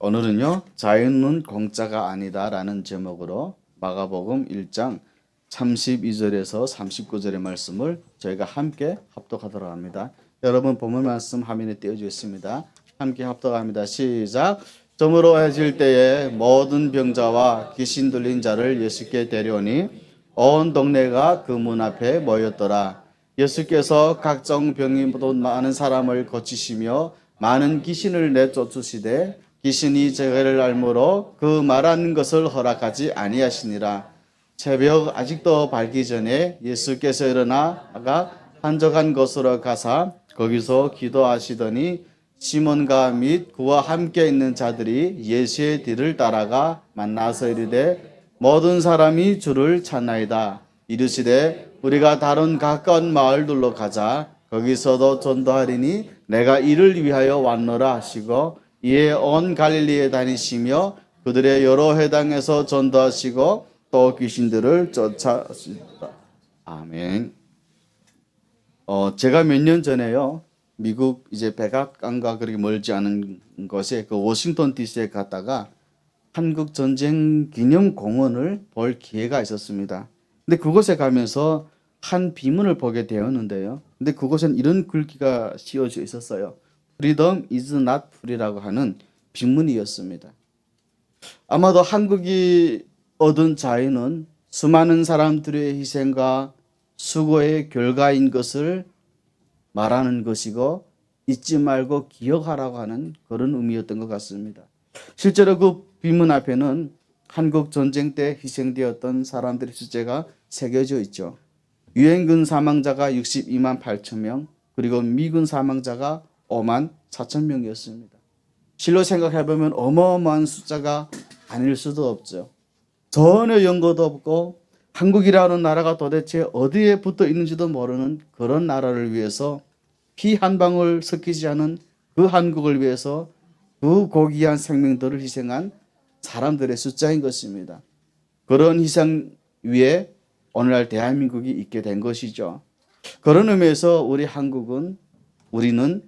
오늘은요, 자유는 공짜가 아니다라는 제목으로 마가복음 1장 32절에서 39절의 말씀을 저희가 함께 합독하도록 합니다. 여러분 본문 말씀 화면에 띄워주겠습니다. 함께 합독합니다. 시작. 저물어 해질 때에 모든 병자와 귀신 들린 자를 예수께 데려오니 온 동네가 그 문 앞에 모였더라. 예수께서 각종 병이 묻은 많은 사람을 고치시며 많은 귀신을 내쫓으시되 귀신이 저희를 알므로 그 말하는 것을 허락하지 아니하시니라. 새벽 아직도 밝기 전에 예수께서 일어나가 한적한 곳으로 가사 거기서 기도하시더니 시몬과 및 그와 함께 있는 자들이 예수의 뒤를 따라가 만나서 이르되 모든 사람이 주를 찾나이다. 이르시되 우리가 다른 가까운 마을들로 가자. 거기서도 전도하리니 내가 이를 위하여 왔노라 하시고 이에 온 갈릴리에 다니시며 그들의 여러 회당에서 전도하시고 또 귀신들을 쫓아오시다. 아멘. 제가 몇 년 전에요, 미국 이제 백악관과 그렇게 멀지 않은 곳에 그 워싱턴 DC에 갔다가 한국 전쟁 기념 공원을 볼 기회가 있었습니다. 근데 그곳에 가면서 한 비문을 보게 되었는데요. 근데 그곳엔 이런 글귀가 씌워져 있었어요. Freedom is not free라고 하는 빈문이었습니다. 아마도 한국이 얻은 자유는 수많은 사람들의 희생과 수고의 결과인 것을 말하는 것이고 잊지 말고 기억하라고 하는 그런 의미였던 것 같습니다. 실제로 그 빈문 앞에는 한국 전쟁 때 희생되었던 사람들의 숫자가 새겨져 있죠. 유엔군 사망자가 62만 8천 명, 그리고 미군 사망자가 5만 4천 명이었습니다. 실로 생각해보면 어마어마한 숫자가 아닐 수도 없죠. 전혀 연고도 없고 한국이라는 나라가 도대체 어디에 붙어 있는지도 모르는 그런 나라를 위해서 피 한 방울 섞이지 않은 그 한국을 위해서 그 고귀한 생명들을 희생한 사람들의 숫자인 것입니다. 그런 희생 위에 오늘날 대한민국이 있게 된 것이죠. 그런 의미에서 우리는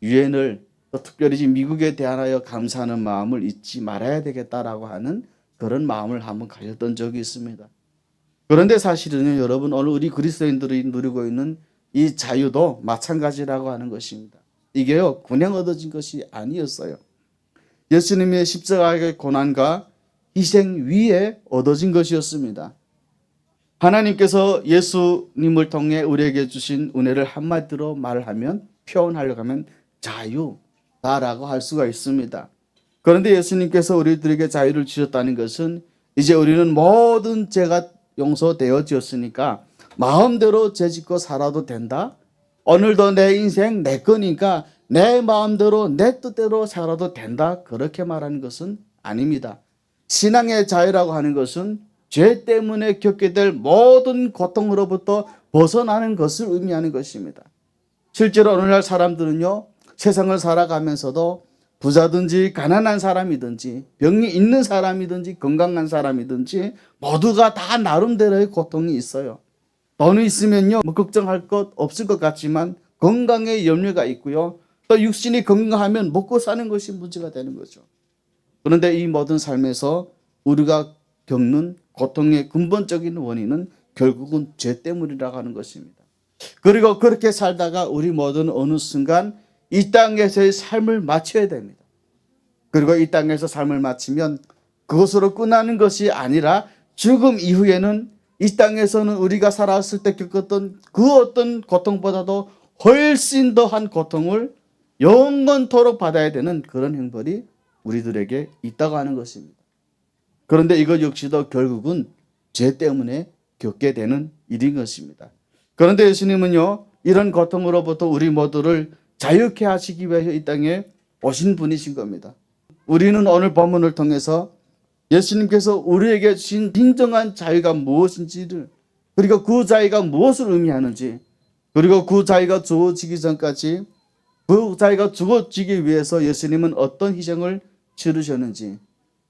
유엔을 또 특별히 미국에 대하여 감사하는 마음을 잊지 말아야 되겠다라고 하는 그런 마음을 한번 가졌던 적이 있습니다. 그런데 사실은요, 여러분, 오늘 우리 그리스도인들이 누리고 있는 이 자유도 마찬가지라고 하는 것입니다. 이게요, 그냥 얻어진 것이 아니었어요. 예수님의 십자가의 고난과 희생 위에 얻어진 것이었습니다. 하나님께서 예수님을 통해 우리에게 주신 은혜를 한마디로 말하면, 표현하려고 하면 자유다라고 할 수가 있습니다. 그런데 예수님께서 우리들에게 자유를 주셨다는 것은 이제 우리는 모든 죄가 용서되어졌으니까 마음대로 죄짓고 살아도 된다. 오늘도 내 인생 내 거니까 내 마음대로 내 뜻대로 살아도 된다. 그렇게 말하는 것은 아닙니다. 신앙의 자유라고 하는 것은 죄 때문에 겪게 될 모든 고통으로부터 벗어나는 것을 의미하는 것입니다. 실제로 오늘날 사람들은요, 세상을 살아가면서도 부자든지 가난한 사람이든지 병이 있는 사람이든지 건강한 사람이든지 모두가 다 나름대로의 고통이 있어요. 돈이 있으면요, 뭐 걱정할 것 없을 것 같지만 건강에 염려가 있고요. 또 육신이 건강하면 먹고 사는 것이 문제가 되는 거죠. 그런데 이 모든 삶에서 우리가 겪는 고통의 근본적인 원인은 결국은 죄 때문이라고 하는 것입니다. 그리고 그렇게 살다가 우리 모두는 어느 순간 이 땅에서의 삶을 마쳐야 됩니다. 그리고 이 땅에서 삶을 마치면 그것으로 끝나는 것이 아니라 죽음 이후에는 이 땅에서는 우리가 살아왔을 때 겪었던 그 어떤 고통보다도 훨씬 더한 고통을 영원토록 받아야 되는 그런 형벌이 우리들에게 있다고 하는 것입니다. 그런데 이것 역시도 결국은 죄 때문에 겪게 되는 일인 것입니다. 그런데 예수님은요, 이런 고통으로부터 우리 모두를 자유케 하시기 위해서 이 땅에 오신 분이신 겁니다. 우리는 오늘 본문을 통해서 예수님께서 우리에게 주신 진정한 자유가 무엇인지를, 그리고 그 자유가 무엇을 의미하는지, 그리고 그 자유가 주어지기 전까지 그 자유가 주어지기 위해서 예수님은 어떤 희생을 치르셨는지,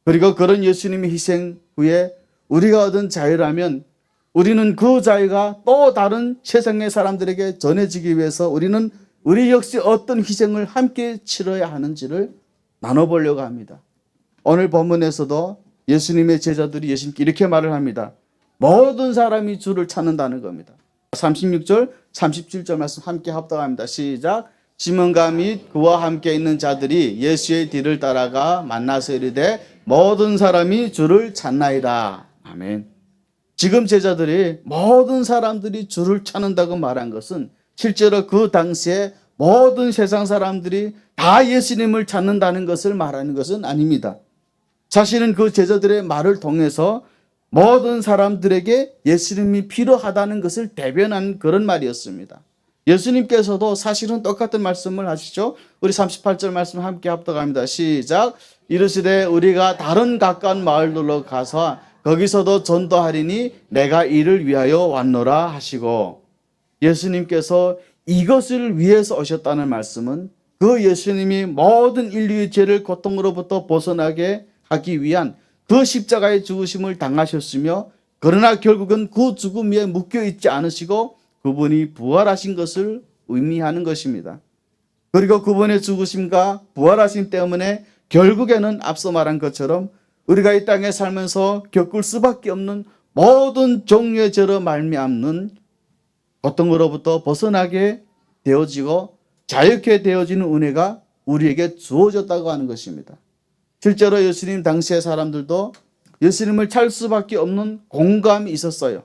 그리고 그런 예수님의 희생 후에 우리가 얻은 자유라면 우리는 그 자유가 또 다른 세상의 사람들에게 전해지기 위해서 우리 역시 어떤 희생을 함께 치러야 하는지를 나눠보려고 합니다. 오늘 본문에서도 예수님의 제자들이 예수님께 이렇게 말을 합니다. 모든 사람이 주를 찾는다는 겁니다. 36절, 37절 말씀 함께 합독합니다. 시작. 시몬과 및 그와 함께 있는 자들이 예수의 뒤를 따라가 만나서 이르되 모든 사람이 주를 찾나이다. 아멘. 지금 제자들이 모든 사람들이 주를 찾는다고 말한 것은 실제로 그 당시에 모든 세상 사람들이 다 예수님을 찾는다는 것을 말하는 것은 아닙니다. 사실은 그 제자들의 말을 통해서 모든 사람들에게 예수님이 필요하다는 것을 대변한 그런 말이었습니다. 예수님께서도 사실은 똑같은 말씀을 하시죠. 우리 38절 말씀 함께 합독합니다. 시작. 이르시되 우리가 다른 가까운 마을들로 가서 거기서도 전도하리니 내가 이를 위하여 왔노라 하시고, 예수님께서 이것을 위해서 오셨다는 말씀은 그 예수님이 모든 인류의 죄를 고통으로부터 벗어나게 하기 위한 그 십자가의 죽으심을 당하셨으며, 그러나 결국은 그 죽음 위에 묶여 있지 않으시고 그분이 부활하신 것을 의미하는 것입니다. 그리고 그분의 죽으심과 부활하심 때문에 결국에는 앞서 말한 것처럼 우리가 이 땅에 살면서 겪을 수밖에 없는 모든 종류의 죄로 말미암는 고통으로부터 벗어나게 되어지고 자유케 되어지는 은혜가 우리에게 주어졌다고 하는 것입니다. 실제로 예수님 당시의 사람들도 예수님을 찾을 수밖에 없는 공감이 있었어요.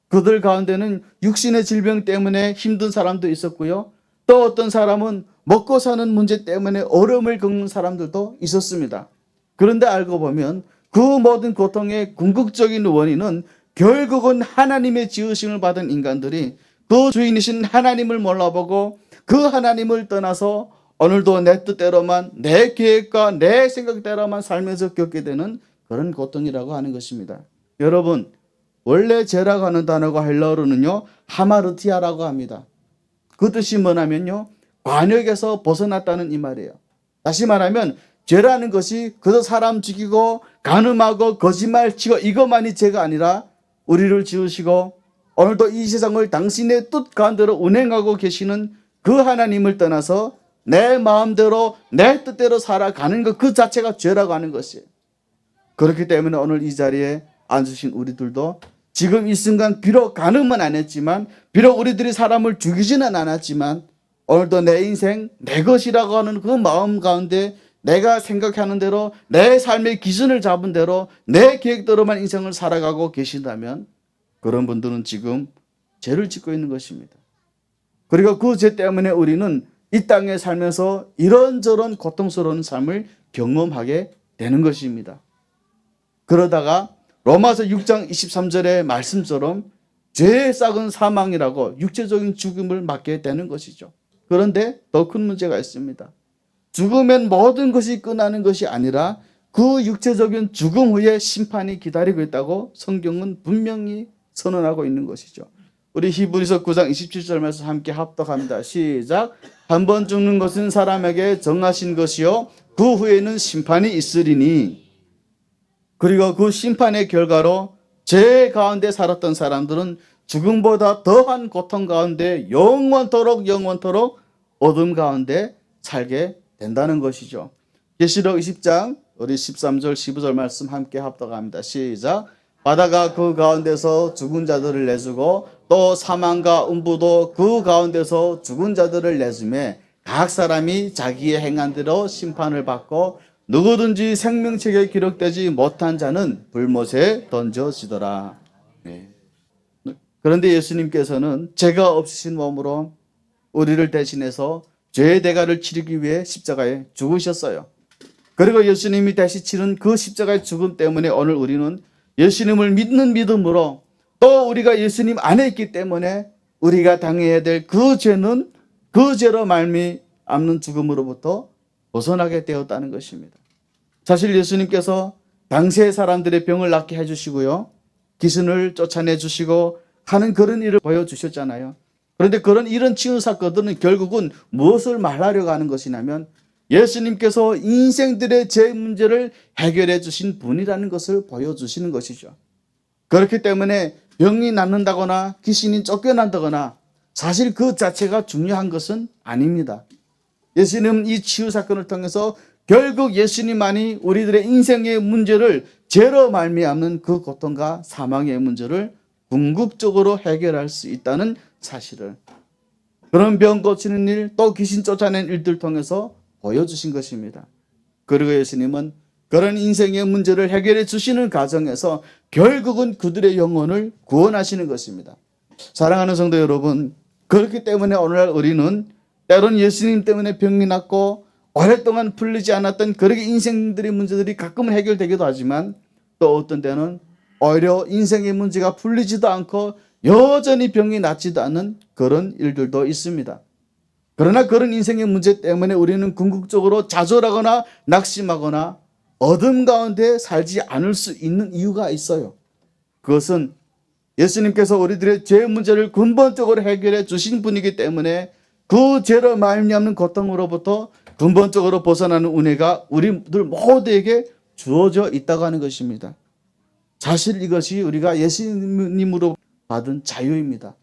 그들 가운데는 육신의 질병 때문에 힘든 사람도 있었고요. 또 어떤 사람은 먹고 사는 문제 때문에 어려움을 겪는 사람들도 있었습니다. 그런데 알고 보면 그 모든 고통의 궁극적인 원인은 결국은 하나님의 지으심을 받은 인간들이 그 주인이신 하나님을 몰라보고 그 하나님을 떠나서 오늘도 내 뜻대로만, 내 계획과 내 생각대로만 살면서 겪게 되는 그런 고통이라고 하는 것입니다. 여러분, 원래 죄라고 하는 단어가 헬라어로는요, 하마르티아라고 합니다. 그 뜻이 뭐냐면요, 관역에서 벗어났다는 이 말이에요. 다시 말하면 죄라는 것이 그저 사람 죽이고 간음하고 거짓말치고 이것만이 죄가 아니라 우리를 지으시고 오늘도 이 세상을 당신의 뜻 가운데로 운행하고 계시는 그 하나님을 떠나서 내 마음대로 내 뜻대로 살아가는 것 그 자체가 죄라고 하는 것이에요. 그렇기 때문에 오늘 이 자리에 앉으신 우리들도 지금 이 순간 비록 간음은 안 했지만, 비록 우리들이 사람을 죽이지는 않았지만 오늘도 내 인생 내 것이라고 하는 그 마음 가운데 내가 생각하는 대로 내 삶의 기준을 잡은 대로 내 계획대로만 인생을 살아가고 계신다면 그런 분들은 지금 죄를 짓고 있는 것입니다. 그리고 그 죄 때문에 우리는 이 땅에 살면서 이런저런 고통스러운 삶을 경험하게 되는 것입니다. 그러다가 로마서 6장 23절의 말씀처럼 죄의 싹은 사망이라고 육체적인 죽음을 맞게 되는 것이죠. 그런데 더 큰 문제가 있습니다. 죽으면 모든 것이 끝나는 것이 아니라 그 육체적인 죽음 후에 심판이 기다리고 있다고 성경은 분명히 선언하고 있는 것이죠. 우리 히브리서 9장 27절 말씀 함께 합독합니다. 시작. 한 번 죽는 것은 사람에게 정하신 것이요 그 후에는 심판이 있으리니, 그리고 그 심판의 결과로 죄 가운데 살았던 사람들은 죽음보다 더한 고통 가운데 영원토록 어둠 가운데 살게 된다는 것이죠. 계시록 20장 우리 13절 15절 말씀 함께 합독합니다. 시작. 바다가 그 가운데서 죽은 자들을 내주고 또 사망과 음부도 그 가운데서 죽은 자들을 내주매 각 사람이 자기의 행한 대로 심판을 받고 누구든지 생명책에 기록되지 못한 자는 불못에 던져지더라. 네. 그런데 예수님께서는 죄가 없으신 몸으로 우리를 대신해서 죄의 대가를 치르기 위해 십자가에 죽으셨어요. 그리고 예수님이 다시 치른 그 십자가의 죽음 때문에 오늘 우리는 예수님을 믿는 믿음으로 또 우리가 예수님 안에 있기 때문에 우리가 당해야 될 그 죄는 그 죄로 말미암는 죽음으로부터 벗어나게 되었다는 것입니다. 사실 예수님께서 당시의 사람들의 병을 낫게 해주시고요, 귀신을 쫓아내 주시고 하는 그런 일을 보여주셨잖아요. 그런데 이런 치유 사건들은 결국은 무엇을 말하려고 하는 것이냐면 예수님께서 인생들의 죄 문제를 해결해 주신 분이라는 것을 보여주시는 것이죠. 그렇기 때문에 병이 낫는다거나 귀신이 쫓겨난다거나 사실 그 자체가 중요한 것은 아닙니다. 예수님은 이 치유 사건을 통해서 결국 예수님만이 우리들의 인생의 문제를 죄로 말미암는 그 고통과 사망의 문제를 궁극적으로 해결할 수 있다는 사실을, 그런 병 고치는 일, 또 귀신 쫓아낸 일들 통해서 보여주신 것입니다. 그리고 예수님은 그런 인생의 문제를 해결해 주시는 과정에서 결국은 그들의 영혼을 구원하시는 것입니다. 사랑하는 성도 여러분, 그렇기 때문에 오늘날 우리는 때론 예수님 때문에 병이 났고 오랫동안 풀리지 않았던 그렇게 인생들의 문제들이 가끔은 해결되기도 하지만, 또 어떤 때는 오히려 인생의 문제가 풀리지도 않고 여전히 병이 낫지도 않는 그런 일들도 있습니다. 그러나 그런 인생의 문제 때문에 우리는 궁극적으로 좌절하거나 낙심하거나 어둠 가운데 살지 않을 수 있는 이유가 있어요. 그것은 예수님께서 우리들의 죄 문제를 근본적으로 해결해 주신 분이기 때문에 그 죄로 말미암는 고통으로부터 근본적으로 벗어나는 은혜가 우리들 모두에게 주어져 있다고 하는 것입니다. 사실 이것이 우리가 예수님으로 받은 자유입니다.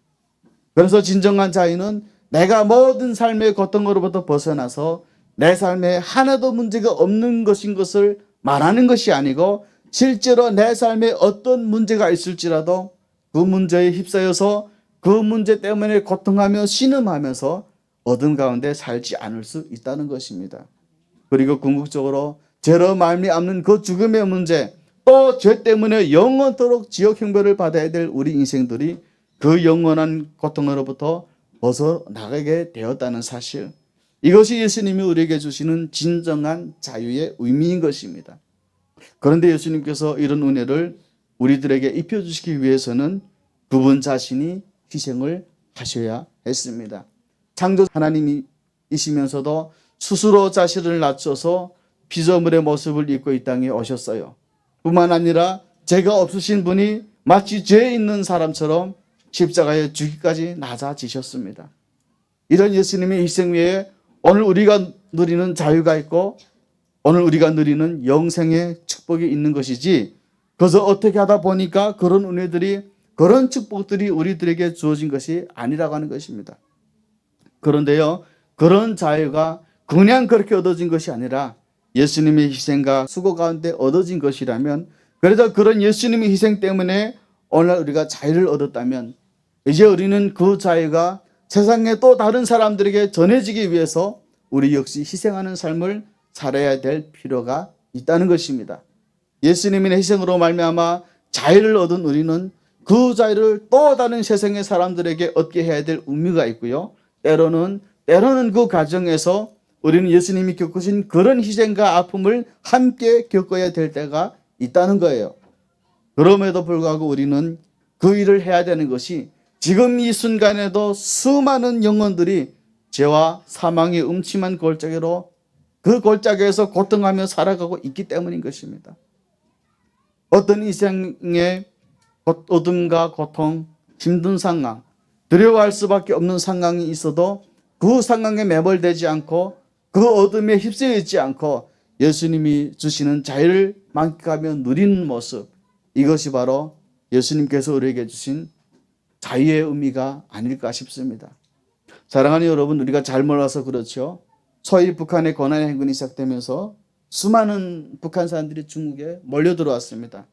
그래서 진정한 자유는 내가 모든 삶의 고통으로부터 벗어나서 내 삶에 하나도 문제가 없는 것인 것을 말하는 것이 아니고, 실제로 내 삶에 어떤 문제가 있을지라도 그 문제에 휩싸여서 그 문제 때문에 고통하며 신음하면서 어둠 가운데 살지 않을 수 있다는 것입니다. 그리고 궁극적으로 죄로 말미암는 그 죽음의 문제, 또 죄 때문에 영원토록 지옥 형벌을 받아야 될 우리 인생들이 그 영원한 고통으로부터 벗어나가게 되었다는 사실, 이것이 예수님이 우리에게 주시는 진정한 자유의 의미인 것입니다. 그런데 예수님께서 이런 은혜를 우리들에게 입혀주시기 위해서는 그분 자신이 희생을 하셔야 했습니다. 창조 하나님이시면서도 스스로 자신을 낮춰서 피조물의 모습을 입고 이 땅에 오셨어요. 뿐만 아니라 죄가 없으신 분이 마치 죄 있는 사람처럼 십자가에 죽기까지 낮아지셨습니다. 이런 예수님의 희생 위에 오늘 우리가 누리는 자유가 있고 오늘 우리가 누리는 영생의 축복이 있는 것이지, 그래서 어떻게 하다 보니까 그런 은혜들이, 그런 축복들이 우리들에게 주어진 것이 아니라고 하는 것입니다. 그런데요, 그런 자유가 그냥 그렇게 얻어진 것이 아니라 예수님의 희생과 수고 가운데 얻어진 것이라면, 그래서 그런 예수님의 희생 때문에 오늘 우리가 자유를 얻었다면, 이제 우리는 그 자유가 세상에 또 다른 사람들에게 전해지기 위해서 우리 역시 희생하는 삶을 살아야 될 필요가 있다는 것입니다. 예수님의 희생으로 말미암아 자유를 얻은 우리는 그 자유를 또 다른 세상의 사람들에게 얻게 해야 될 의무가 있고요. 때로는 그 과정에서 우리는 예수님이 겪으신 그런 희생과 아픔을 함께 겪어야 될 때가 있다는 거예요. 그럼에도 불구하고 우리는 그 일을 해야 되는 것이 지금 이 순간에도 수많은 영혼들이 죄와 사망의 음침한 골짜기로, 그 골짜기에서 고통하며 살아가고 있기 때문인 것입니다. 어떤 인생의 어둠과 고통, 힘든 상황, 두려워할 수밖에 없는 상황이 있어도 그 상황에 매몰되지 않고 그 어둠에 휩싸여 있지 않고 예수님이 주시는 자유를 만끽하며 누리는 모습, 이것이 바로 예수님께서 우리에게 주신 자유의 의미가 아닐까 싶습니다. 사랑하는 여러분, 우리가 잘 몰라서 그렇죠. 소위 북한의 고난의 행군이 시작되면서 수많은 북한 사람들이 중국에 몰려 들어왔습니다.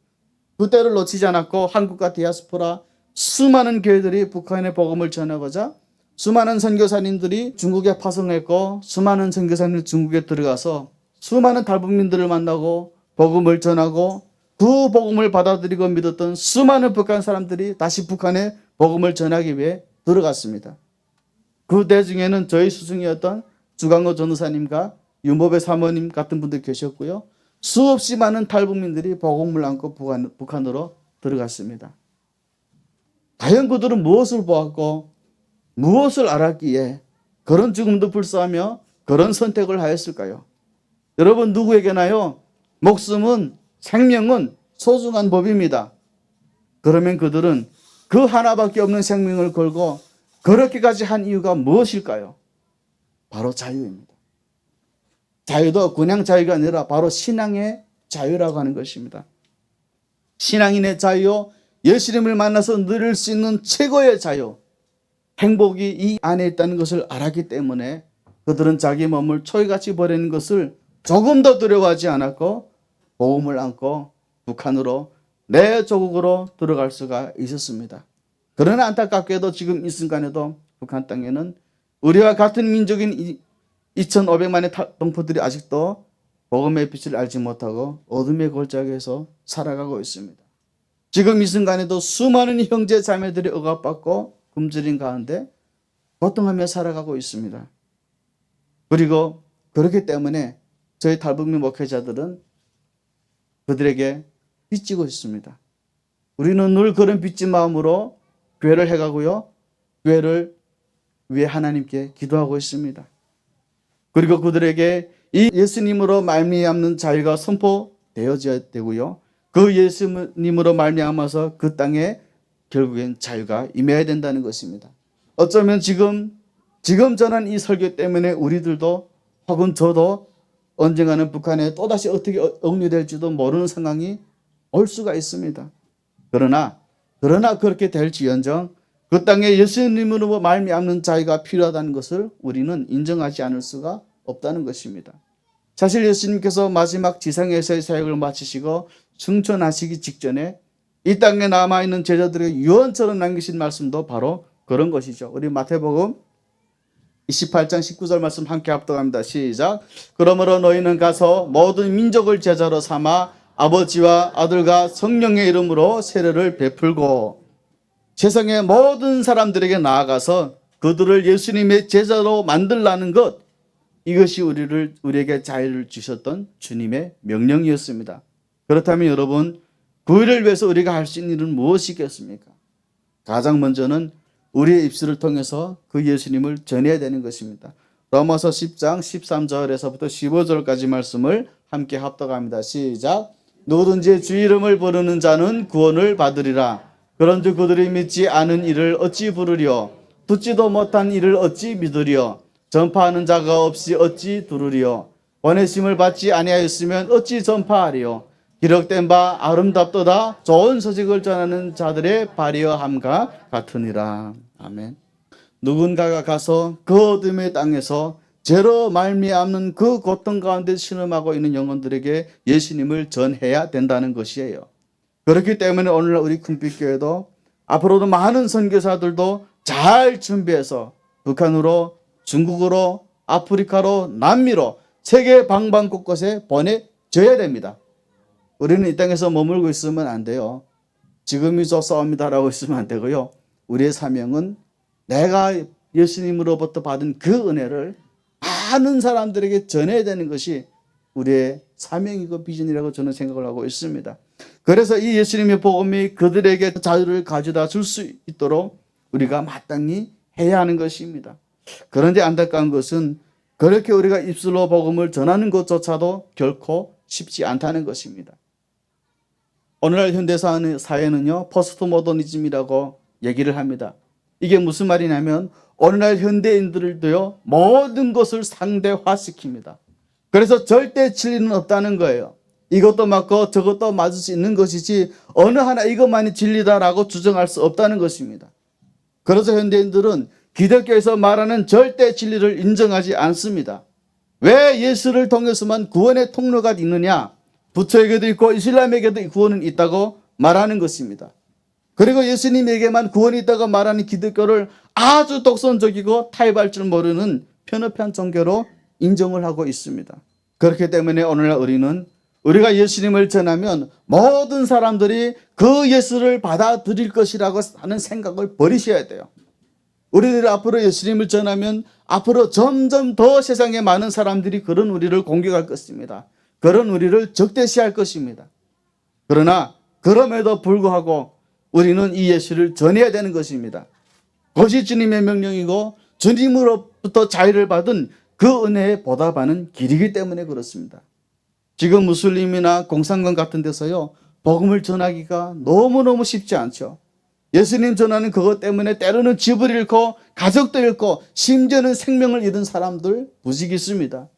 그때를 놓치지 않았고 한국과 디아스포라 수많은 교회들이 북한의 복음을 전하고자 수많은 선교사님들이 중국에 파송했고, 수많은 선교사님들이 중국에 들어가서 수많은 탈북민들을 만나고 복음을 전하고, 그 복음을 받아들이고 믿었던 수많은 북한 사람들이 다시 북한에 복음을 전하기 위해 들어갔습니다. 그때 중에는 저희 스승이었던 주강호 전도사님과 윤법의 사모님 같은 분들 계셨고요. 수없이 많은 탈북민들이 복음을 안고 북한으로 들어갔습니다. 과연 그들은 무엇을 보았고 무엇을 알았기에 그런 죽음도 불사하며 그런 선택을 하였을까요? 여러분, 누구에게나요, 목숨은, 생명은 소중한 법입니다. 그러면 그들은 그 하나밖에 없는 생명을 걸고 그렇게까지 한 이유가 무엇일까요? 바로 자유입니다. 자유도 그냥 자유가 아니라 바로 신앙의 자유라고 하는 것입니다. 신앙인의 자유, 예수님을 만나서 누릴 수 있는 최고의 자유, 행복이 이 안에 있다는 것을 알았기 때문에 그들은 자기 몸을 초이같이 버리는 것을 조금 더 두려워하지 않았고 복음을 안고 북한으로 내 조국으로 들어갈 수가 있었습니다. 그러나 안타깝게도 지금 이 순간에도 북한 땅에는 우리와 같은 민족인 2,500만의 동포들이 아직도 복음의 빛을 알지 못하고 어둠의 골짜기에서 살아가고 있습니다. 지금 이 순간에도 수많은 형제 자매들이 억압받고 굶주린 가운데 고통하며 살아가고 있습니다. 그리고 그렇기 때문에 저희 탈북민 목회자들은 그들에게 빚지고 있습니다. 우리는 늘 그런 빚진 마음으로 교회를 해가고요. 교회를 위해 하나님께 기도하고 있습니다. 그리고 그들에게 이 예수님으로 말미암는 자유가 선포되어져야 되고요. 그 예수님으로 말미암아서 그 땅에 결국엔 자유가 임해야 된다는 것입니다. 어쩌면 지금 전한 이 설교 때문에 우리들도 혹은 저도 언젠가는 북한에 또다시 어떻게 억류될지도 모르는 상황이 올 수가 있습니다. 그러나 그렇게 될지언정 그 땅에 예수님으로 말미암는 자유가 필요하다는 것을 우리는 인정하지 않을 수가 없다는 것입니다. 사실 예수님께서 마지막 지상에서의 사역을 마치시고 승천하시기 직전에 이 땅에 남아있는 제자들에게 유언처럼 남기신 말씀도 바로 그런 것이죠. 우리 마태복음 28장 19절 말씀 함께 합독합니다. 시작. 그러므로 너희는 가서 모든 민족을 제자로 삼아 아버지와 아들과 성령의 이름으로 세례를 베풀고 세상의 모든 사람들에게 나아가서 그들을 예수님의 제자로 만들라는 것, 이것이 우리에게 자유를 주셨던 주님의 명령이었습니다. 그렇다면 여러분, 그 일을 위해서 우리가 할 수 있는 일은 무엇이겠습니까? 가장 먼저는 우리의 입술을 통해서 그 예수님을 전해야 되는 것입니다. 로마서 10장 13절에서부터 15절까지 말씀을 함께 합독합니다. 시작. 누구든지 주 이름을 부르는 자는 구원을 받으리라. 그런즉 그들이 믿지 않은 이를 어찌 부르리요? 듣지도 못한 이를 어찌 믿으리요? 전파하는 자가 없이 어찌 들으리요? 보내심을 받지 아니하였으면 어찌 전파하리요? 기록된 바 아름답도다 좋은 소식을 전하는 자들의 발이여 함과 같으니라. 아멘. 누군가가 가서 그 어둠의 땅에서 죄로 말미암는 그 고통 가운데 신음하고 있는 영혼들에게 예수님을 전해야 된다는 것이에요. 그렇기 때문에 오늘날 우리 큰빛교회도 앞으로도 많은 선교사들도 잘 준비해서 북한으로, 중국으로, 아프리카로, 남미로 세계 방방곳곳에 보내져야 됩니다. 우리는 이 땅에서 머물고 있으면 안 돼요. 지금이 좋사옵니다라고 있으면 안 되고요. 우리의 사명은 내가 예수님으로부터 받은 그 은혜를 많은 사람들에게 전해야 되는 것이 우리의 사명이고 비전이라고 저는 생각을 하고 있습니다. 그래서 이 예수님의 복음이 그들에게 자유를 가져다 줄 수 있도록 우리가 마땅히 해야 하는 것입니다. 그런데 안타까운 것은 그렇게 우리가 입술로 복음을 전하는 것조차도 결코 쉽지 않다는 것입니다. 오늘날 현대 사회는요, 포스트 모더니즘이라고 얘기를 합니다. 이게 무슨 말이냐면 오늘날 현대인들도요, 모든 것을 상대화시킵니다. 그래서 절대 진리는 없다는 거예요. 이것도 맞고 저것도 맞을 수 있는 것이지 어느 하나 이것만이 진리다라고 주장할 수 없다는 것입니다. 그래서 현대인들은 기독교에서 말하는 절대 진리를 인정하지 않습니다. 왜 예수를 통해서만 구원의 통로가 있느냐? 부처에게도 있고 이슬람에게도 구원은 있다고 말하는 것입니다. 그리고 예수님에게만 구원이 있다고 말하는 기독교를 아주 독선적이고 타협할 줄 모르는 편협한 종교로 인정을 하고 있습니다. 그렇기 때문에 오늘날 우리가 예수님을 전하면 모든 사람들이 그 예수를 받아들일 것이라고 하는 생각을 버리셔야 돼요. 우리들이 앞으로 예수님을 전하면 앞으로 점점 더 세상에 많은 사람들이 그런 우리를 공격할 것입니다. 그런 우리를 적대시할 것입니다. 그러나 그럼에도 불구하고 우리는 이 예수를 전해야 되는 것입니다. 그것이 주님의 명령이고 주님으로부터 자유를 받은 그 은혜에 보답하는 길이기 때문에 그렇습니다. 지금 무슬림이나 공산권 같은 데서요, 복음을 전하기가 너무너무 쉽지 않죠. 예수님 전하는 그것 때문에 때로는 집을 잃고 가족도 잃고 심지어는 생명을 잃은 사람들 무지 있습니다.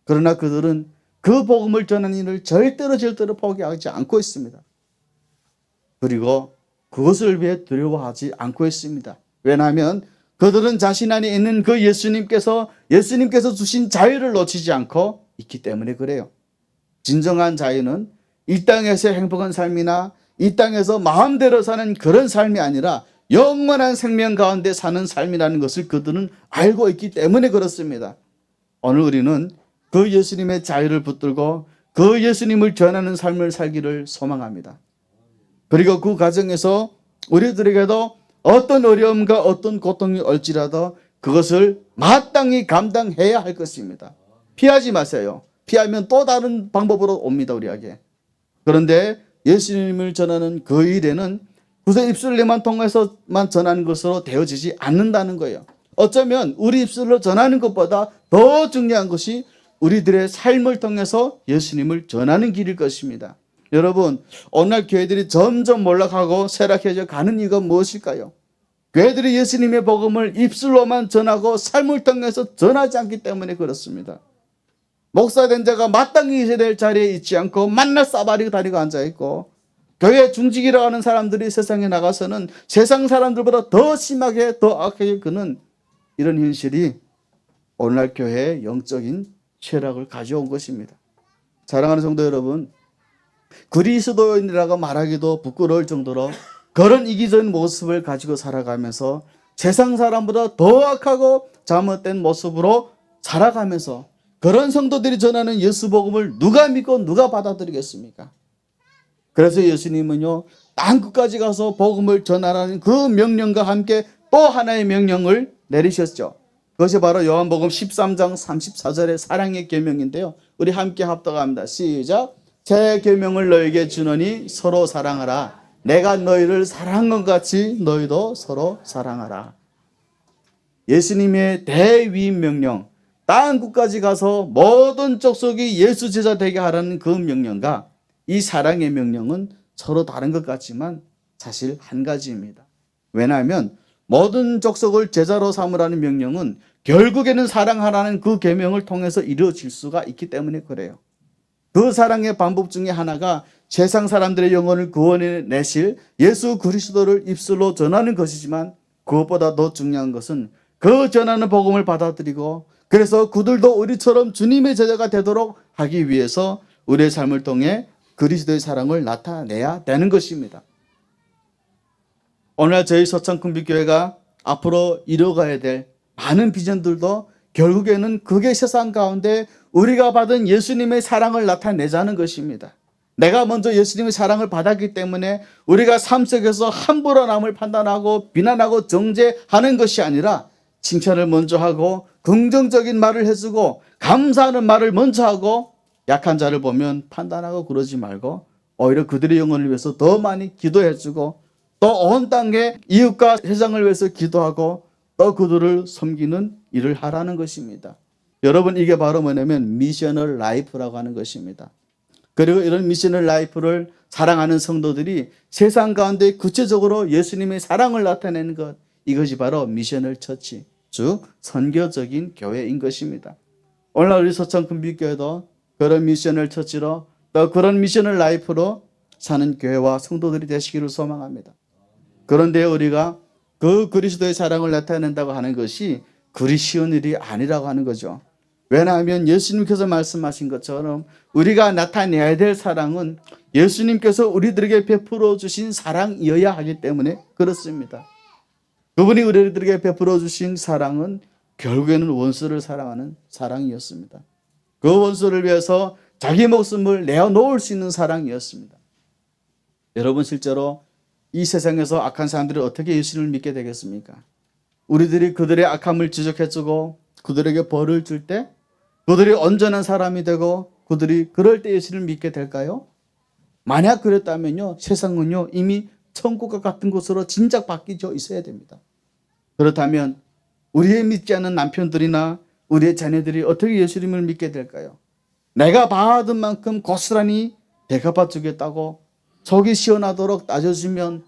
그러나 그들은 그 복음을 전하는 일을 절대로 포기하지 않고 있습니다. 그리고 그것을 위해 두려워하지 않고 있습니다. 왜냐하면 그들은 자신 안에 있는 그 예수님께서 주신 자유를 놓치지 않고 있기 때문에 그래요. 진정한 자유는 이 땅에서 행복한 삶이나 이 땅에서 마음대로 사는 그런 삶이 아니라 영원한 생명 가운데 사는 삶이라는 것을 그들은 알고 있기 때문에 그렇습니다. 오늘 우리는 그 예수님의 자유를 붙들고 그 예수님을 전하는 삶을 살기를 소망합니다. 그리고 그 과정에서 우리들에게도 어떤 어려움과 어떤 고통이 올지라도 그것을 마땅히 감당해야 할 것입니다. 피하지 마세요. 피하면 또 다른 방법으로 옵니다, 우리에게. 그런데 예수님을 전하는 그 일에는 구세 입술로만 통해서만 전하는 것으로 되어지지 않는다는 거예요. 어쩌면 우리 입술로 전하는 것보다 더 중요한 것이 우리들의 삶을 통해서 예수님을 전하는 길일 것입니다. 여러분, 오늘 교회들이 점점 몰락하고 쇠락해져 가는 이유가 무엇일까요? 교회들이 예수님의 복음을 입술로만 전하고 삶을 통해서 전하지 않기 때문에 그렇습니다. 목사된 자가 마땅히 있어야 될 자리에 있지 않고 만날 싸바리고 다리고 앉아있고, 교회 중직이라고 하는 사람들이 세상에 나가서는 세상 사람들보다 더 심하게 더 악하게 그는 이런 현실이 오늘날 교회의 영적인 쇠락을 가져온 것입니다. 사랑하는 성도 여러분, 그리스도인이라고 말하기도 부끄러울 정도로 그런 이기적인 모습을 가지고 살아가면서 세상 사람보다 더 악하고 잘못된 모습으로 살아가면서 그런 성도들이 전하는 예수 복음을 누가 믿고 누가 받아들이겠습니까? 그래서 예수님은요, 땅끝까지 가서 복음을 전하라는 그 명령과 함께 또 하나의 명령을 내리셨죠. 그것이 바로 요한복음 13장 34절의 사랑의 계명인데요. 우리 함께 합독합니다. 시작. 제 계명을 너에게 주노니 서로 사랑하라. 내가 너희를 사랑한 것 같이 너희도 서로 사랑하라. 예수님의 대위임 명령, 땅끝까지 가서 모든 족속이 예수 제자 되게 하라는 그 명령과 이 사랑의 명령은 서로 다른 것 같지만 사실 한 가지입니다. 왜냐하면 모든 족속을 제자로 삼으라는 명령은 결국에는 사랑하라는 그 계명을 통해서 이루어질 수가 있기 때문에 그래요. 그 사랑의 방법 중에 하나가 세상 사람들의 영혼을 구원해 내실 예수 그리스도를 입술로 전하는 것이지만, 그것보다 더 중요한 것은 그 전하는 복음을 받아들이고 그래서 그들도 우리처럼 주님의 제자가 되도록 하기 위해서 우리의 삶을 통해 그리스도의 사랑을 나타내야 되는 것입니다. 오늘 저희 서창금빛교회가 앞으로 이뤄가야 될 많은 비전들도 결국에는 그게 세상 가운데 우리가 받은 예수님의 사랑을 나타내자는 것입니다. 내가 먼저 예수님의 사랑을 받았기 때문에 우리가 삶 속에서 함부로 남을 판단하고 비난하고 정죄하는 것이 아니라 칭찬을 먼저 하고 긍정적인 말을 해주고 감사하는 말을 먼저 하고, 약한 자를 보면 판단하고 그러지 말고 오히려 그들의 영혼을 위해서 더 많이 기도해주고 또 온 땅에 이웃과 세상을 위해서 기도하고 또 그들을 섬기는 일을 하라는 것입니다. 여러분, 이게 바로 뭐냐면 미셔널 라이프라고 하는 것입니다. 그리고 이런 미셔널 라이프를 사랑하는 성도들이 세상 가운데 구체적으로 예수님의 사랑을 나타내는 것, 이것이 바로 미셔널 처치, 즉 선교적인 교회인 것입니다. 오늘날 우리 서창금빛교회도 그런 미셔널 처치로 또 그런 미셔널 라이프로 사는 교회와 성도들이 되시기를 소망합니다. 그런데 우리가 그 그리스도의 사랑을 나타낸다고 하는 것이 그리 쉬운 일이 아니라고 하는 거죠. 왜냐하면 예수님께서 말씀하신 것처럼 우리가 나타내야 될 사랑은 예수님께서 우리들에게 베풀어 주신 사랑이어야 하기 때문에 그렇습니다. 그분이 우리들에게 베풀어 주신 사랑은 결국에는 원수를 사랑하는 사랑이었습니다. 그 원수를 위해서 자기 목숨을 내어놓을 수 있는 사랑이었습니다. 여러분, 실제로 이 세상에서 악한 사람들이 어떻게 예수님을 믿게 되겠습니까? 우리들이 그들의 악함을 지적해주고 그들에게 벌을 줄 때 그들이 온전한 사람이 되고 그들이 그럴 때 예수님을 믿게 될까요? 만약 그랬다면요, 세상은요 이미 천국과 같은 곳으로 진작 바뀌어 있어야 됩니다. 그렇다면 우리의 믿지 않는 남편들이나 우리의 자녀들이 어떻게 예수님을 믿게 될까요? 내가 받은 만큼 고스란히 대갚아 주겠다고 속이 시원하도록 따져주면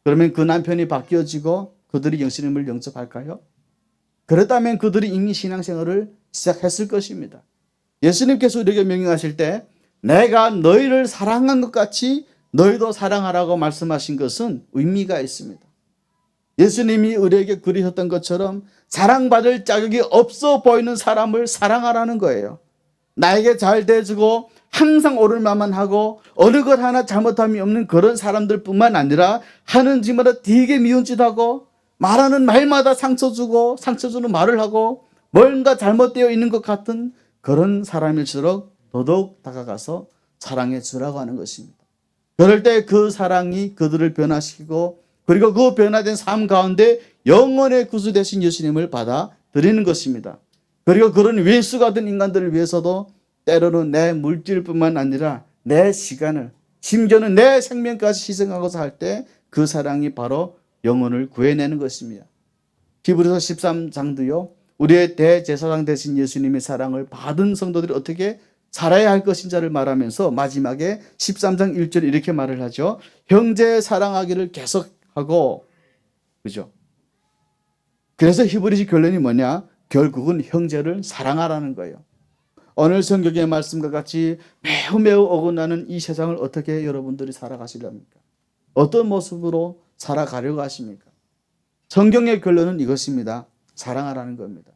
그러면 그 남편이 바뀌어지고 그들이 예수님을 영접할까요? 그렇다면 그들이 이미 신앙생활을 시작했을 것입니다. 예수님께서 우리에게 명령하실 때 내가 너희를 사랑한 것 같이 너희도 사랑하라고 말씀하신 것은 의미가 있습니다. 예수님이 우리에게 그리셨던 것처럼 사랑받을 자격이 없어 보이는 사람을 사랑하라는 거예요. 나에게 잘 대해주고 항상 옳은 말만 하고 어느 것 하나 잘못함이 없는 그런 사람들뿐만 아니라 하는 짓마다 되게 미운 짓하고 말하는 말마다 상처 주고 상처 주는 말을 하고 뭔가 잘못되어 있는 것 같은 그런 사람일수록 더더욱 다가가서 사랑해 주라고 하는 것입니다. 그럴 때 그 사랑이 그들을 변화시키고 그리고 그 변화된 삶 가운데 영원의 구주 되신 예수님을 받아들이는 것입니다. 그리고 그런 왼수 같은 인간들을 위해서도 때로는 내 물질뿐만 아니라 내 시간을 심지어는 내 생명까지 희생하고자 할 때 그 사랑이 바로 영혼을 구해내는 것입니다. 히브리서 13장도요. 우리의 대제사장 되신 예수님의 사랑을 받은 성도들이 어떻게 살아야 할 것인지를 말하면서 마지막에 13장 1절 이렇게 말을 하죠. 형제 사랑하기를 계속하고, 그죠? 그래서 히브리서 결론이 뭐냐? 결국은 형제를 사랑하라는 거예요. 오늘 성경의 말씀과 같이 매우 매우 어긋나는 이 세상을 어떻게 여러분들이 살아가시렵니까? 어떤 모습으로 살아가려고 하십니까? 성경의 결론은 이것입니다. 사랑하라는 겁니다.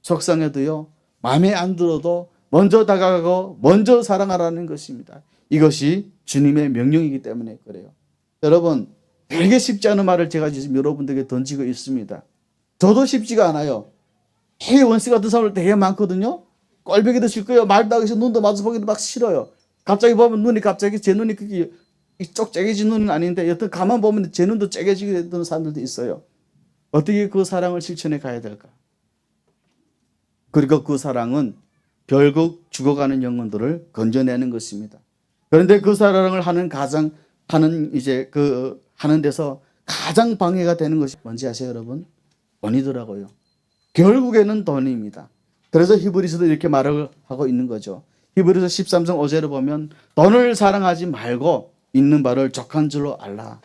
속상해도요, 마음에 안 들어도 먼저 다가가고 먼저 사랑하라는 것입니다. 이것이 주님의 명령이기 때문에 그래요. 여러분, 되게 쉽지 않은 말을 제가 지금 여러분들에게 던지고 있습니다. 저도 쉽지가 않아요. 되게 원수 같은 사람들 되게 많거든요. 꼴보기도 싫고요. 말도 하기 싫고 눈도 마주보기도 막 싫어요. 갑자기 보면 눈이 갑자기 제 눈이 그게 쪽 째개진 눈은 아닌데 여튼 가만 보면 제 눈도 째개지게 되는 사람들도 있어요. 어떻게 그 사랑을 실천해 가야 될까? 그리고 그 사랑은 결국 죽어가는 영혼들을 건져내는 것입니다. 그런데 그 사랑을 하는 하는 데서 가장 방해가 되는 것이 뭔지 아세요, 여러분? 돈이더라고요. 결국에는 돈입니다. 그래서 히브리서도 이렇게 말을 하고 있는 거죠. 히브리서 13장 5절을 보면 돈을 사랑하지 말고 있는 바를 족한 줄로 알라.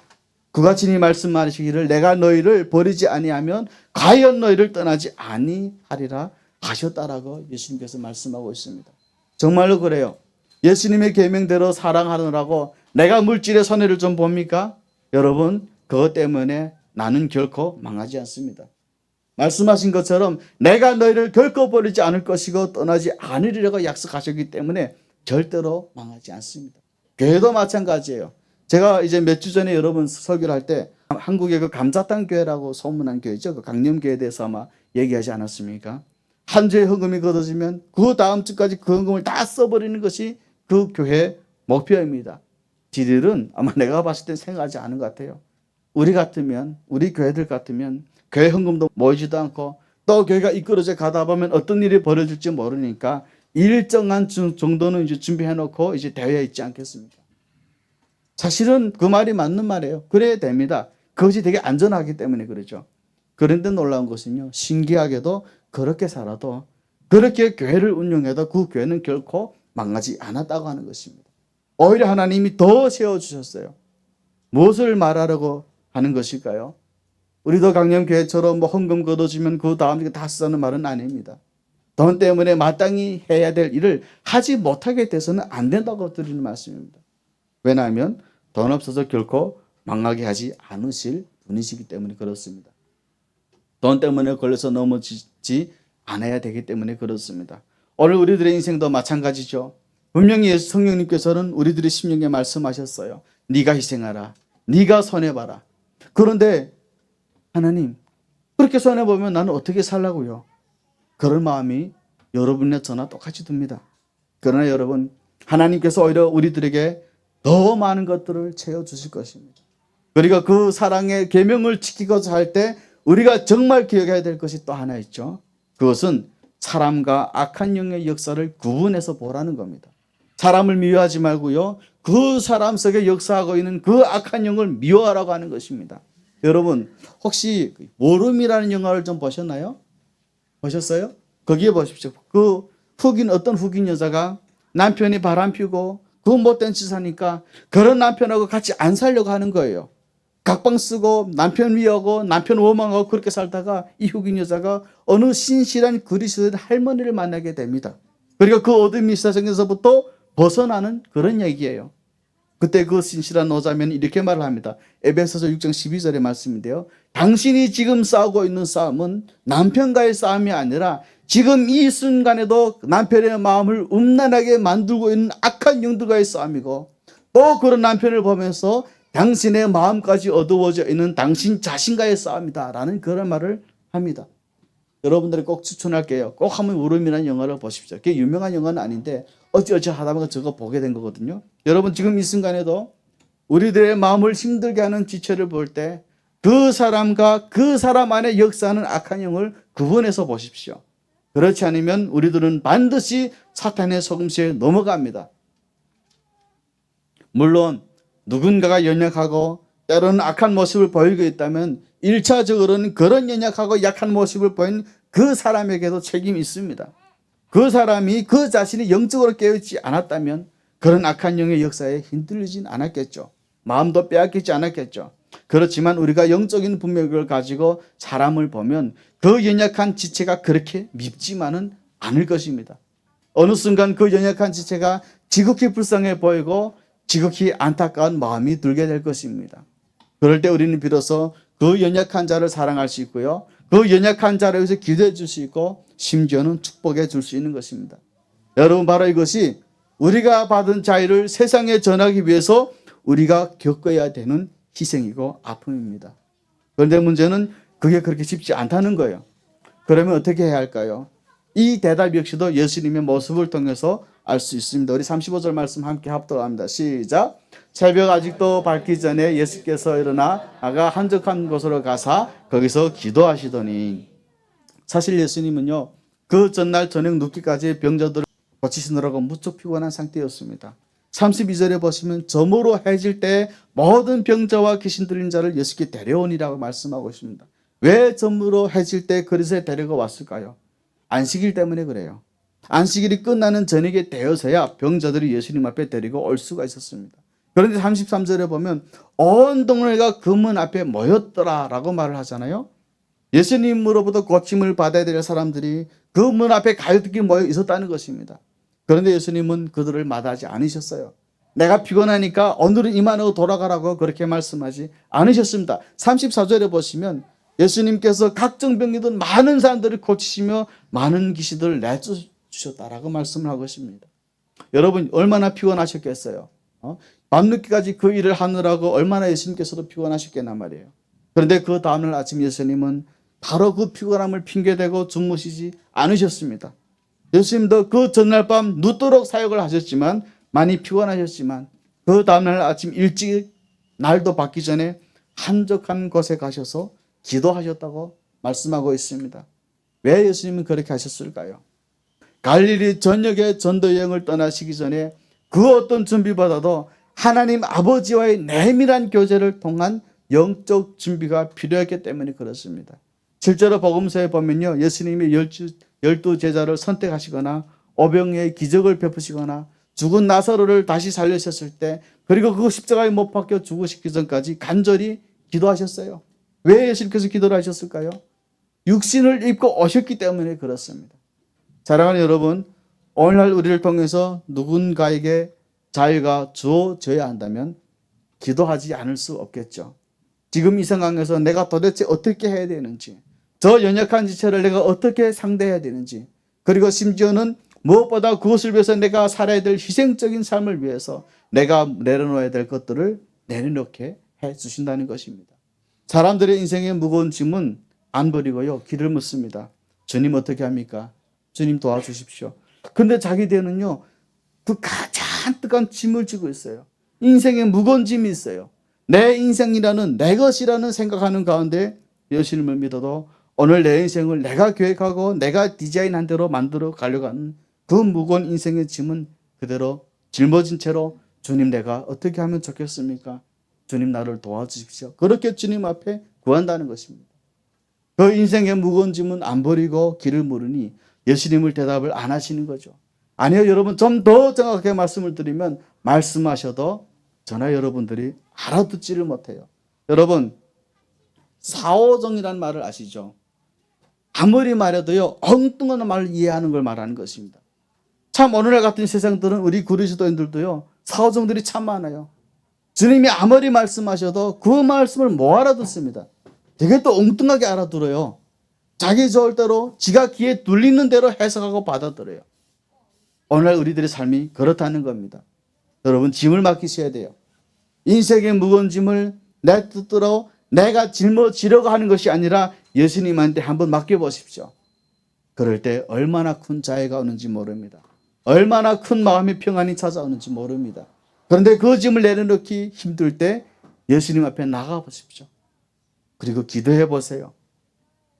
그가 친히 말씀하시기를 내가 너희를 버리지 아니하면 과연 너희를 떠나지 아니하리라 하셨다라고 예수님께서 말씀하고 있습니다. 정말로 그래요. 예수님의 계명대로 사랑하느라고 내가 물질의 손해를 좀 봅니까? 여러분, 그것 때문에 나는 결코 망하지 않습니다. 말씀하신 것처럼 내가 너희를 결코 버리지 않을 것이고 떠나지 않으리라고 약속하셨기 때문에 절대로 망하지 않습니다. 교회도 마찬가지예요. 제가 이제 몇 주 전에 여러분 설교를 할 때 한국의 그 감자탕 교회라고 소문난 교회죠. 그 강림교회에 대해서 아마 얘기하지 않았습니까? 한 주에 헌금이 걷어지면 그 다음 주까지 그 헌금을 다 써버리는 것이 그 교회 목표입니다. 지들은 아마 내가 봤을 때 생각하지 않은 것 같아요. 우리 같으면, 우리 교회들 같으면 교회 헌금도 모이지도 않고 또 교회가 이끌어져 가다 보면 어떤 일이 벌어질지 모르니까 일정한 정도는 이제 준비해 놓고 이제 대회에 있지 않겠습니까? 사실은 그 말이 맞는 말이에요. 그래야 됩니다. 그것이 되게 안전하기 때문에 그러죠. 그런데 놀라운 것은요, 신기하게도 그렇게 살아도 그렇게 교회를 운영해도 그 교회는 결코 망하지 않았다고 하는 것입니다. 오히려 하나님이 더 세워주셨어요. 무엇을 말하려고 하는 것일까요? 우리도 강림교회처럼 뭐 헌금 걷어주면 그 다음 주에 다 쓰자는 말은 아닙니다. 돈 때문에 마땅히 해야 될 일을 하지 못하게 돼서는 안 된다고 드리는 말씀입니다. 왜냐하면 돈 없어서 결코 망하게 하지 않으실 분이시기 때문에 그렇습니다. 돈 때문에 걸려서 넘어지지 않아야 되기 때문에 그렇습니다. 오늘 우리들의 인생도 마찬가지죠. 분명히 예수 성령님께서는 우리들의 심령에 말씀하셨어요. 네가 희생하라. 네가 손해봐라. 그런데 하나님, 그렇게 손해보면 나는 어떻게 살라고요? 그런 마음이 여러분의 저나 똑같이 듭니다. 그러나 여러분, 하나님께서 오히려 우리들에게 더 많은 것들을 채워주실 것입니다. 그리고 그 사랑의 계명을 지키고자 할 때 우리가 정말 기억해야 될 것이 또 하나 있죠. 그것은 사람과 악한 영의 역사를 구분해서 보라는 겁니다. 사람을 미워하지 말고요, 그 사람 속에 역사하고 있는 그 악한 영을 미워하라고 하는 것입니다. 여러분, 혹시 모름이라는 영화를 좀 보셨나요? 보셨어요? 거기에 보십시오. 그 어떤 흑인 여자가 남편이 바람피고 그 못된 짓 하니까 그런 남편하고 같이 안 살려고 하는 거예요. 각방 쓰고 남편 위하고 남편 원망하고 그렇게 살다가 이 흑인 여자가 어느 신실한 그리스도인 할머니를 만나게 됩니다. 그리고 그 어둠의 세상에서부터 벗어나는 그런 얘기예요. 그때 그 신실한 노자면이 이렇게 말을 합니다. 에베소서 6장 12절의 말씀인데요. 당신이 지금 싸우고 있는 싸움은 남편과의 싸움이 아니라 지금 이 순간에도 남편의 마음을 음란하게 만들고 있는 악한 영들과의 싸움이고, 또 그런 남편을 보면서 당신의 마음까지 어두워져 있는 당신 자신과의 싸움이다 라는 그런 말을 합니다. 여러분들이 꼭 추천할게요. 꼭 한번 울음이라는 영화를 보십시오. 그게 유명한 영화는 아닌데 어찌어찌 하다 보니까 저거 보게 된 거거든요. 여러분 지금 이 순간에도 우리들의 마음을 힘들게 하는 지체를 볼 때 그 사람과 그 사람 안에 역사하는 악한 영을 구분해서 보십시오. 그렇지 않으면 우리들은 반드시 사탄의 속임수에 넘어갑니다. 물론 누군가가 연약하고 때로는 악한 모습을 보이고 있다면 1차적으로는 그런 연약하고 약한 모습을 보인 그 사람에게도 책임이 있습니다. 그 사람이 그 자신이 영적으로 깨어있지 않았다면 그런 악한 영의 역사에 흔들리진 않았겠죠. 마음도 빼앗기지 않았겠죠. 그렇지만 우리가 영적인 분별을 가지고 사람을 보면 그 연약한 지체가 그렇게 밉지만은 않을 것입니다. 어느 순간 그 연약한 지체가 지극히 불쌍해 보이고 지극히 안타까운 마음이 들게 될 것입니다. 그럴 때 우리는 비로소 그 연약한 자를 사랑할 수 있고요. 그 연약한 자를 위해서 기도해 줄 수 있고 심지어는 축복해 줄 수 있는 것입니다. 여러분 바로 이것이 우리가 받은 자유를 세상에 전하기 위해서 우리가 겪어야 되는 희생이고 아픔입니다. 그런데 문제는 그게 그렇게 쉽지 않다는 거예요. 그러면 어떻게 해야 할까요? 이 대답 역시도 예수님의 모습을 통해서 알 수 있습니다. 우리 35절 말씀 함께 합독합니다. 시작. 새벽 아직도 밝기 전에 예수께서 일어나 아가 한적한 곳으로 가사 거기서 기도하시더니, 사실 예수님은요 그 전날 저녁 늦게까지 병자들을 고치시느라고 무척 피곤한 상태였습니다. 32절에 보시면 저물어 해질 때 모든 병자와 귀신 들린 자를 예수께 데려오니라고 말씀하고 있습니다. 왜 저물어 해질 때 그리스도에 데리고 왔을까요? 안식일 때문에 그래요. 안식일이 끝나는 저녁에 되어서야 병자들이 예수님 앞에 데리고 올 수가 있었습니다. 그런데 33절에 보면 온 동네가 그 문 앞에 모였더라라고 말을 하잖아요. 예수님으로부터 고침을 받아야 될 사람들이 그 문 앞에 가득히 모여 있었다는 것입니다. 그런데 예수님은 그들을 마다하지 않으셨어요. 내가 피곤하니까 오늘은 이만하고 돌아가라고 그렇게 말씀하지 않으셨습니다. 34절에 보시면 예수님께서 각종 병이든 많은 사람들을 고치시며 많은 귀신들을 내쫓으셨다라고 말씀을 하고 있습니다. 여러분 얼마나 피곤하셨겠어요? 밤늦게까지 그 일을 하느라고 얼마나 예수님께서도 피곤하셨겠나 말이에요. 그런데 그 다음날 아침 예수님은 바로 그 피곤함을 핑계대고 주무시지 않으셨습니다. 예수님도 그 전날 밤 늦도록 사역을 하셨지만 많이 피곤하셨지만 그 다음날 아침 일찍 날도 밝기 전에 한적한 곳에 가셔서 기도하셨다고 말씀하고 있습니다. 왜 예수님은 그렇게 하셨을까요? 갈릴리 전역의 전도 여행을 떠나시기 전에 그 어떤 준비보다도 하나님 아버지와의 내밀한 교제를 통한 영적 준비가 필요했기 때문에 그렇습니다. 실제로 복음서에 보면요, 예수님이 12 제자를 선택하시거나 오병이의 기적을 베푸시거나 죽은 나사로를 다시 살리셨을 때, 그리고 그 십자가에 못 박혀 죽으시기 전까지 간절히 기도하셨어요. 왜 예수님께서 기도를 하셨을까요? 육신을 입고 오셨기 때문에 그렇습니다. 사랑하는 여러분, 오늘날 우리를 통해서 누군가에게 자유가 주어져야 한다면 기도하지 않을 수 없겠죠. 지금 이 상황에서 내가 도대체 어떻게 해야 되는지, 저 연약한 지체를 내가 어떻게 상대해야 되는지, 그리고 심지어는 무엇보다 그것을 위해서 내가 살아야 될 희생적인 삶을 위해서 내가 내려놓아야 될 것들을 내려놓게 해 주신다는 것입니다. 사람들의 인생의 무거운 짐은 안 버리고요, 길을 묻습니다. 주님 어떻게 합니까? 주님 도와주십시오. 근데 자기들은요 그 가장 뜨거운 짐을 지고 있어요. 인생에 무거운 짐이 있어요. 내 인생이라는, 내 것이라는 생각하는 가운데 예수님을 믿어도 오늘 내 인생을 내가 계획하고 내가 디자인한 대로 만들어 가려고 하는 그 무거운 인생의 짐은 그대로 짊어진 채로 주님 내가 어떻게 하면 좋겠습니까? 주님 나를 도와주십시오. 그렇게 주님 앞에 구한다는 것입니다. 그 인생의 무거운 짐은 안 버리고 길을 물으니 예수님을 대답을 안 하시는 거죠. 아니요, 여러분, 좀 더 정확하게 말씀을 드리면 말씀하셔도 저나 여러분들이 알아듣지를 못해요. 여러분, 사오정이라는 말을 아시죠? 아무리 말해도요 엉뚱한 말을 이해하는 걸 말하는 것입니다. 참 오늘날 같은 세상들은 우리 그리스도인들도요 사오정들이 참 많아요. 주님이 아무리 말씀하셔도 그 말씀을 못 알아듣습니다. 되게 또 엉뚱하게 알아들어요. 자기 좋을 대로 지가 귀에 들리는 대로 해석하고 받아들여요. 오늘 우리들의 삶이 그렇다는 겁니다. 여러분 짐을 맡기셔야 돼요. 인생의 무거운 짐을 내 뜻대로 내가 짊어지려고 하는 것이 아니라 예수님한테 한번 맡겨보십시오. 그럴 때 얼마나 큰 자애가 오는지 모릅니다. 얼마나 큰 마음의 평안이 찾아오는지 모릅니다. 그런데 그 짐을 내려놓기 힘들 때 예수님 앞에 나가보십시오. 그리고 기도해 보세요.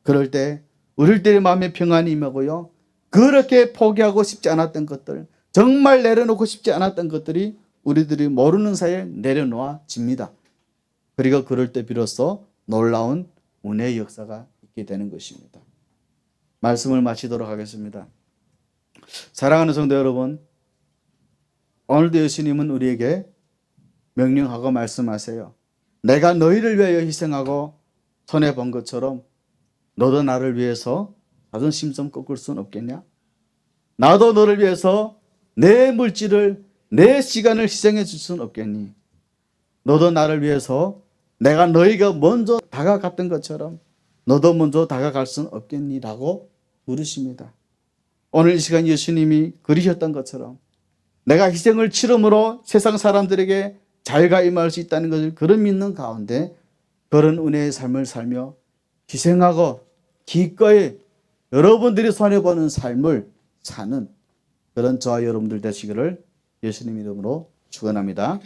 그럴 때 우리 때의 마음의 평안이 임하고요. 그렇게 포기하고 싶지 않았던 것들, 정말 내려놓고 싶지 않았던 것들이 우리들이 모르는 사이에 내려놓아집니다. 그리고 그럴 때 비로소 놀라운 은혜의 역사가 있게 되는 것입니다. 말씀을 마치도록 하겠습니다. 사랑하는 성도 여러분, 오늘도 예수님은 우리에게 명령하고 말씀하세요. 내가 너희를 위하여 희생하고 손해본 것처럼 너도 나를 위해서 자존심 좀 꺾을 수는 없겠냐? 나도 너를 위해서 내 물질을, 내 시간을 희생해 줄 수는 없겠니? 너도 나를 위해서 내가 너희가 먼저 다가갔던 것처럼 너도 먼저 다가갈 수는 없겠니? 라고 물으십니다. 오늘 이 시간 예수님이 그리셨던 것처럼 내가 희생을 치름으로 세상 사람들에게 자유가 임할 수 있다는 것을 그런 믿는 가운데 그런 은혜의 삶을 살며 희생하고 기꺼이 여러분들이 손해보는 삶을 사는 그런 저와 여러분들 되시기를 예수님 이름으로 축원합니다.